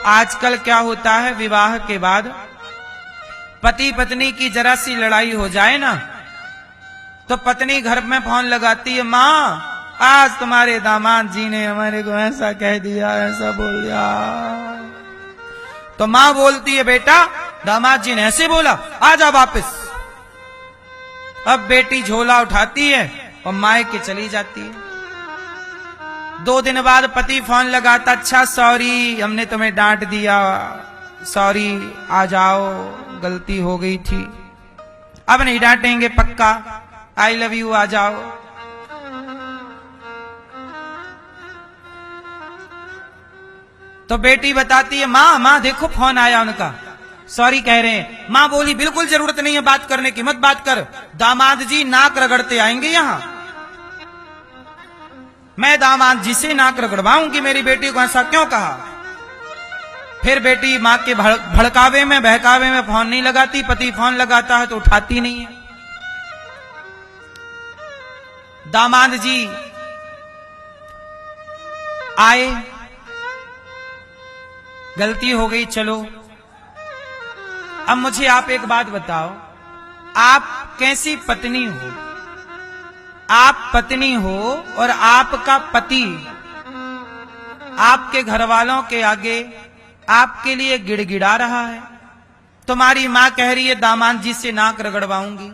आजकल क्या होता है, विवाह के बाद पति पत्नी की जरा सी लड़ाई हो जाए ना, तो पत्नी घर में फोन लगाती है, माँ आज तुम्हारे दामाद जी ने हमारे को ऐसा कह दिया, ऐसा बोल दिया। तो माँ बोलती है, बेटा दामाद जी ने ऐसे बोला, आ जा वापिस। अब बेटी झोला उठाती है और मायके चली जाती है। 2 दिन बाद पति फोन लगाता, अच्छा सॉरी हमने तुम्हें डांट दिया, सॉरी आ जाओ गलती हो गई थी, अब नहीं डांटेंगे पक्का, आई लव यू आ जाओ। तो बेटी बताती है, माँ माँ देखो फोन आया उनका, सॉरी कह रहे हैं। माँ बोली, बिल्कुल जरूरत नहीं है बात करने की, मत बात कर, दामाद जी नाक रगड़ते आएंगे यहां, मैं दामाद जी से नाक रगड़वाऊंगी, मेरी बेटी को ऐसा क्यों कहा। फिर बेटी माँ के भड़कावे में बहकावे में फोन नहीं लगाती, पति फोन लगाता है तो उठाती नहीं है। दामाद जी आए, गलती हो गई चलो। अब मुझे आप एक बात बताओ, आप कैसी पत्नी हो? आप पत्नी हो और आपका पति आपके घर वालों के आगे आपके लिए गिड़गिड़ा रहा है, तुम्हारी मां कह रही है दामाद जी से नाक रगड़वाऊंगी,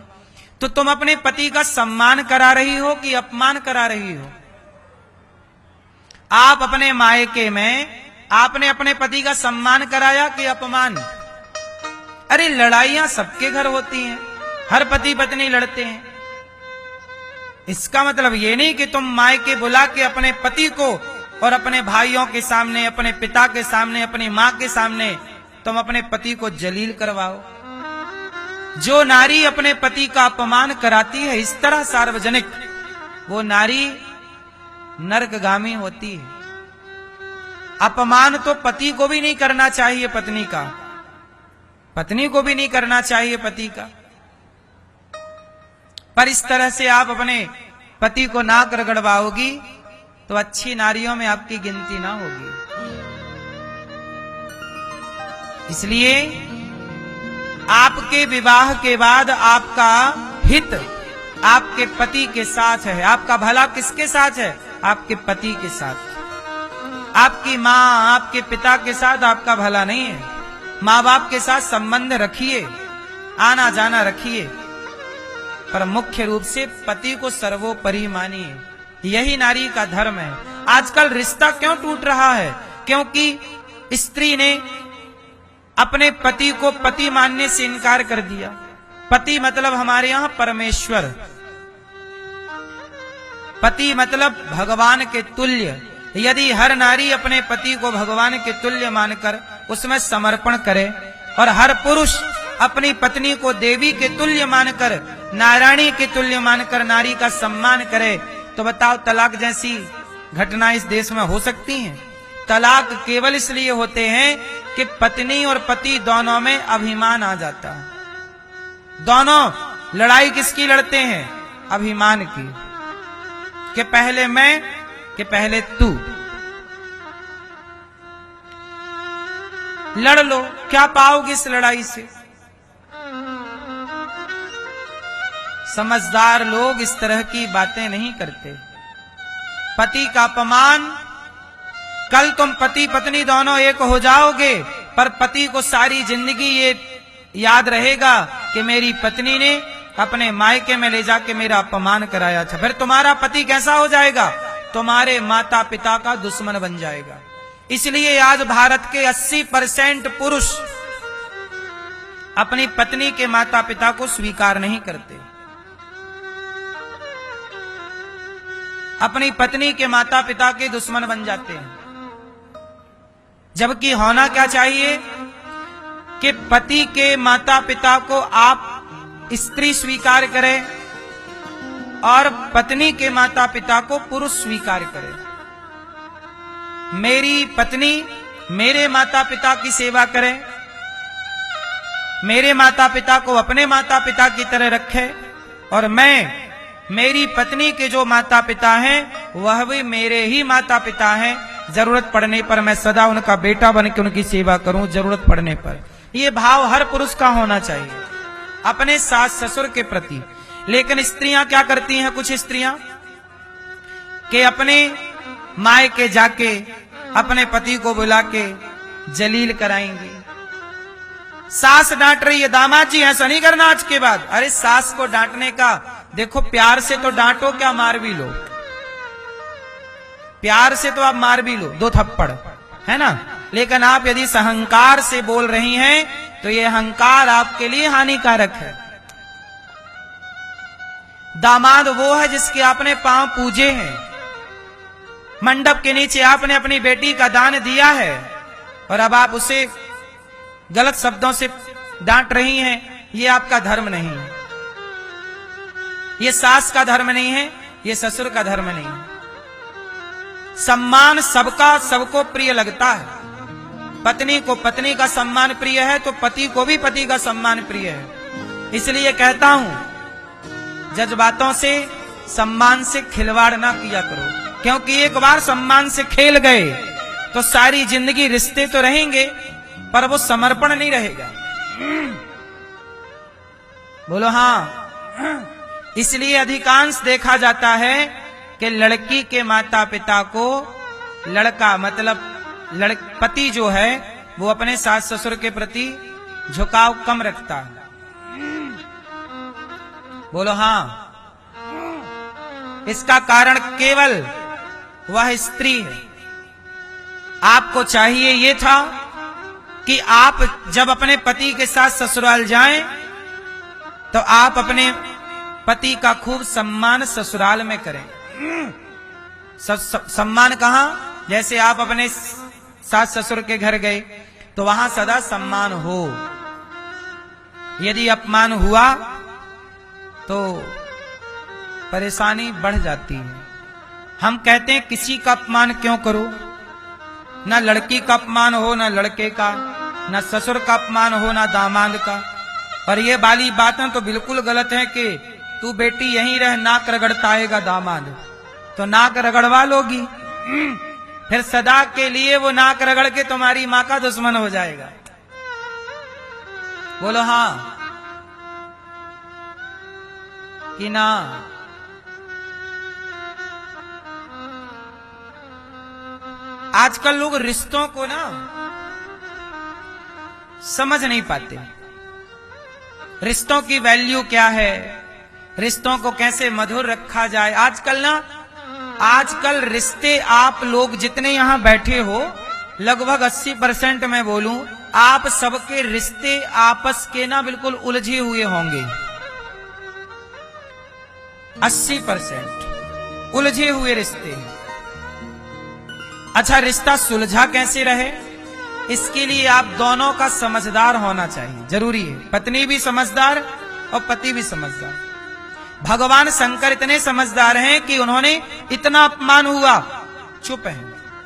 तो तुम अपने पति का सम्मान करा रही हो कि अपमान करा रही हो? आप अपने मायके में आपने अपने पति का सम्मान कराया कि अपमान? अरे लड़ाइयां सबके घर होती हैं, हर पति पत्नी लड़ते हैं। इसका मतलब ये नहीं कि तुम मायके बुला के अपने पति को और अपने भाइयों के सामने, अपने पिता के सामने, अपनी मां के सामने तुम अपने पति को जलील करवाओ। जो नारी अपने पति का अपमान कराती है इस तरह सार्वजनिक, वो नारी नरकगामी होती है। अपमान तो पति को भी नहीं करना चाहिए, पत्नी का, पत्नी को भी नहीं करना चाहिए पति का। पर इस तरह से आप अपने पति को नाक रगड़वाओगी तो अच्छी नारियों में आपकी गिनती ना होगी। इसलिए आपके विवाह के बाद आपका हित आपके पति के साथ है, आपका भला किसके साथ है? आपके पति के साथ। आपकी मां आपके पिता के साथ आपका भला नहीं है। मां बाप के साथ संबंध रखिए, आना जाना रखिए, पर मुख्य रूप से पति को सर्वोपरि मानिए। यही नारी का धर्म है। आजकल रिश्ता क्यों टूट रहा है? क्योंकि स्त्री ने अपने पति को पति मानने से इनकार कर दिया। पति मतलब हमारे यहां परमेश्वर, पति मतलब भगवान के तुल्य। यदि हर नारी अपने पति को भगवान के तुल्य मानकर उसमें समर्पण करे और हर पुरुष अपनी पत्नी को देवी के तुल्य मानकर, नारायणी के तुल्य मानकर नारी का सम्मान करे, तो बताओ तलाक जैसी घटना इस देश में हो सकती हैं? तलाक केवल इसलिए होते हैं कि पत्नी और पति दोनों में अभिमान आ जाता है। दोनों लड़ाई किसकी लड़ते हैं? अभिमान की, कि पहले मैं कि पहले तू। लड़ लो, क्या पाओगे इस लड़ाई से? समझदार लोग इस तरह की बातें नहीं करते। पति का अपमान, कल तुम पति पत्नी दोनों एक हो जाओगे, पर पति को सारी जिंदगी ये याद रहेगा कि मेरी पत्नी ने अपने मायके में ले जाके मेरा अपमान कराया था। फिर तुम्हारा पति कैसा हो जाएगा? तुम्हारे माता पिता का दुश्मन बन जाएगा। इसलिए आज भारत के 80% पुरुष अपनी पत्नी के माता पिता को स्वीकार नहीं करते। अपनी पत्नी के माता पिता के दुश्मन बन जाते हैं। जबकि होना क्या चाहिए कि पति के माता पिता को आप स्त्री स्वीकार करें और पत्नी के माता पिता को पुरुष स्वीकार करे। मेरी पत्नी मेरे माता पिता की सेवा करे, मेरे माता पिता को अपने माता पिता की तरह रखे, और मैं मेरी पत्नी के जो माता पिता हैं वह भी मेरे ही माता पिता हैं, जरूरत पड़ने पर मैं सदा उनका बेटा बन के उनकी सेवा करूं, जरूरत पड़ने पर। ये भाव हर पुरुष का होना चाहिए अपने सास ससुर के प्रति। लेकिन स्त्रियां क्या करती हैं, कुछ स्त्रियां कि अपने मायके जाके अपने पति को बुला के जलील कराएंगी। सास डांट रही है, दामाद जी ऐसा नहीं करना आज के बाद। अरे सास को डांटने का, देखो प्यार से तो डांटो, क्या मार भी लो, प्यार से तो आप मार भी लो 2 थप्पड़, है ना। लेकिन आप यदि अहंकार से बोल रही हैं तो ये अहंकार आपके लिए हानिकारक है। दामाद वो है जिसके आपने पांव पूजे हैं, मंडप के नीचे आपने अपनी बेटी का दान दिया है, और अब आप उसे गलत शब्दों से डांट रही हैं। ये आपका धर्म नहीं है, ये सास का धर्म नहीं है, ये ससुर का धर्म नहीं है। सम्मान सबका सबको प्रिय लगता है। पत्नी को पत्नी का सम्मान प्रिय है तो पति को भी पति का सम्मान प्रिय है। इसलिए कहता हूं जज्बातों से, सम्मान से खिलवाड़ ना किया करो, क्योंकि एक बार सम्मान से खेल गए तो सारी जिंदगी रिश्ते तो रहेंगे पर वो समर्पण नहीं रहेगा। बोलो हाँ। इसलिए अधिकांश देखा जाता है कि लड़की के माता पिता को लड़का मतलब पति जो है वो अपने सास ससुर के प्रति झुकाव कम रखता है। बोलो हाँ। इसका कारण केवल वह स्त्री है। आपको चाहिए ये था कि आप जब अपने पति के साथ ससुराल जाएं तो आप अपने पति का खूब सम्मान ससुराल में करें। सम्मान कहां? जैसे आप अपने सास ससुर के घर गए तो वहां सदा सम्मान हो। यदि अपमान हुआ तो परेशानी बढ़ जाती है। हम कहते हैं किसी का अपमान क्यों करो, ना लड़की का अपमान हो, ना लड़के का, ना ससुर का अपमान हो, ना दामाद का। और ये वाली बातें तो बिल्कुल गलत है कि तू बेटी यहीं रह, नाक रगड़ता आएगा दामाद, तो नाक रगड़वा लोगी, फिर सदा के लिए वो नाक रगड़ के तुम्हारी मां का दुश्मन हो जाएगा। बोलो हाँ कि ना? आजकल लोग रिश्तों को ना समझ नहीं पाते। रिश्तों की वैल्यू क्या है, रिश्तों को कैसे मधुर रखा जाए। आजकल रिश्ते, आप लोग जितने यहां बैठे हो लगभग 80% मैं बोलूं, आप सबके रिश्ते आपस के ना बिल्कुल उलझे हुए होंगे। 80% उलझे हुए रिश्ते। अच्छा, रिश्ता सुलझा कैसे रहे, इसके लिए आप दोनों का समझदार होना चाहिए, जरूरी है। पत्नी भी समझदार और पति भी समझदार। भगवान शंकर इतने समझदार हैं कि उन्होंने इतना अपमान हुआ, चुप है,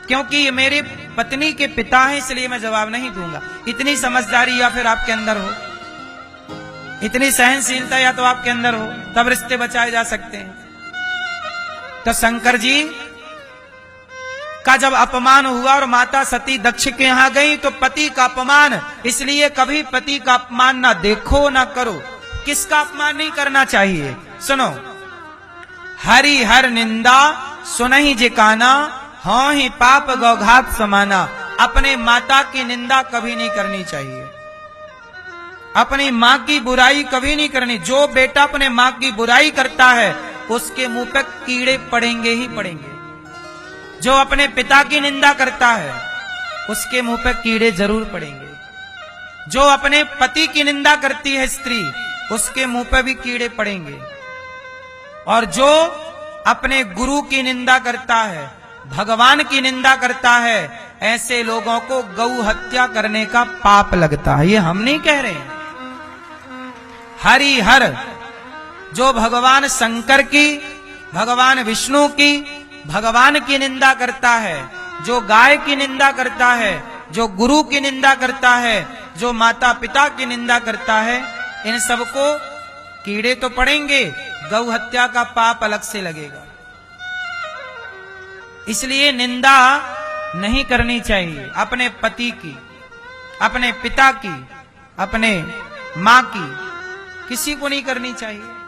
क्योंकि ये मेरे पत्नी के पिता हैं, इसलिए मैं जवाब नहीं दूंगा। इतनी समझदारी या फिर आपके अंदर हो, इतनी सहनशीलता या तो आपके अंदर हो, तब रिश्ते बचाए जा सकते हैं। तो शंकर जी का जब अपमान हुआ और माता सती दक्ष के यहां गई तो पति का अपमान, इसलिए कभी पति का अपमान ना देखो ना करो। किसका अपमान नहीं करना चाहिए? सुनो, हरि हर निंदा सुनहि जिकाना, हाँ ही पाप गौघात समाना। अपने माता की निंदा कभी नहीं करनी चाहिए, अपनी माँ की बुराई कभी नहीं करनी। जो बेटा अपने माँ की बुराई करता है उसके मुंह पे कीड़े पड़ेंगे ही पड़ेंगे। जो अपने पिता की निंदा करता है उसके मुंह पे कीड़े जरूर पड़ेंगे। जो अपने पति की निंदा करती है स्त्री, उसके मुंह पे भी कीड़े पड़ेंगे। और जो अपने गुरु की निंदा करता है, भगवान की निंदा करता है, ऐसे लोगों को गौ हत्या करने का पाप लगता है। ये हम नहीं कह रहे हैं। हरि हर, जो भगवान शंकर की, भगवान विष्णु की, भगवान की निंदा करता है, जो गाय की निंदा करता है, जो गुरु की निंदा करता है, जो माता पिता की निंदा करता है, इन सबको कीड़े तो पड़ेंगे, गौ हत्या का पाप अलग से लगेगा। इसलिए निंदा नहीं करनी चाहिए। अपने पति की, अपने पिता की, अपने मां की, किसी को नहीं करनी चाहिए।